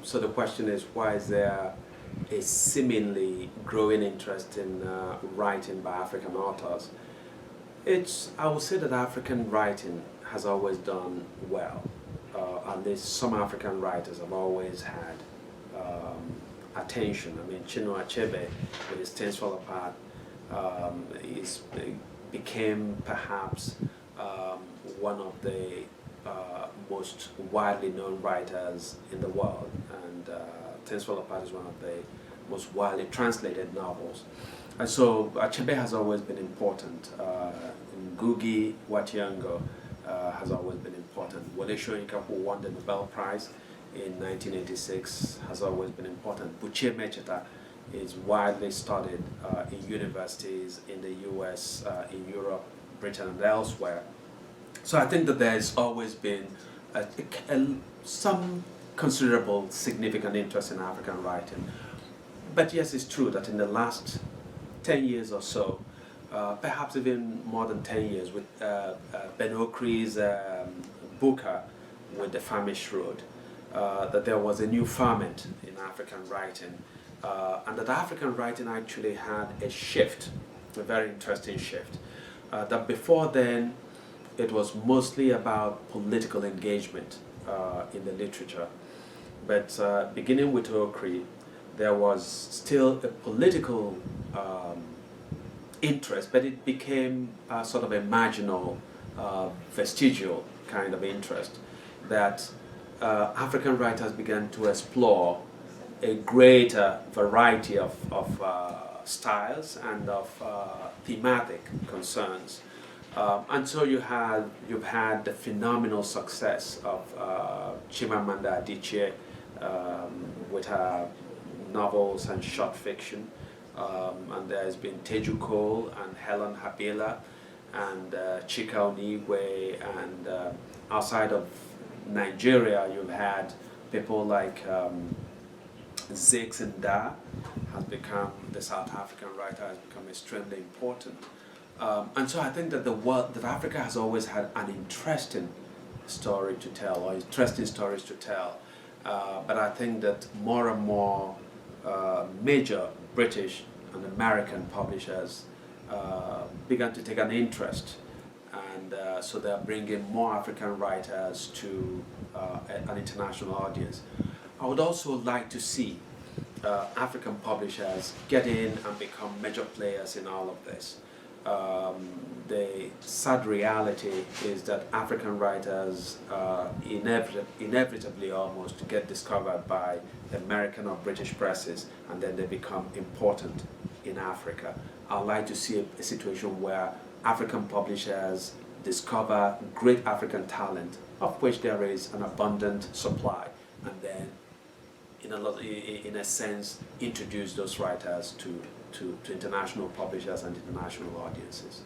So the question is, why is there a seemingly growing interest in writing by African authors? I would say that African writing has always done well. At least some African writers have always had attention. I mean, Chinua Achebe, with his Things Fall Apart, became perhaps one of the most widely known writers in the world, and Things Fall Apart is one of the most widely translated novels. And so Achebe has always been important. Ngugi wa Thiong'o has always been important. Wole Soyinka, who won the Nobel Prize in 1986, has always been important. Buche Mecheta is widely studied in universities in the US, in Europe, Britain, and elsewhere. So I think that there's always been some considerable significant interest in African writing. But yes, it's true that in the last 10 years or so, perhaps even more than 10 years, with Ben Okri's Booker with The Famished Road, that there was a new ferment in African writing, and that African writing actually had a shift, a very interesting shift. That before then, it was mostly about political engagement in the literature. But beginning with Okri, there was still a political interest, but it became sort of a marginal, vestigial kind of interest that African writers began to explore a greater variety of styles and of thematic concerns. And so you've had the phenomenal success of Chimamanda Adichie with her novels and short fiction, and there's been Teju Cole and Helen Habila and Chika Onigwe, and outside of Nigeria you've had people like Zakes Nda has become, the South African writer has become extremely important. And so I think that that Africa has always had an interesting story to tell, or interesting stories to tell. But I think that more and more major British and American publishers began to take an interest, and so they're bringing more African writers to an international audience. I would also like to see African publishers get in and become major players in all of this. The sad reality is that African writers inevitably almost get discovered by American or British presses, and then they become important in Africa. I'd like to see a situation where African publishers discover great African talent, of which there is an abundant supply, and then in a sense introduce those writers to international publishers and international audiences.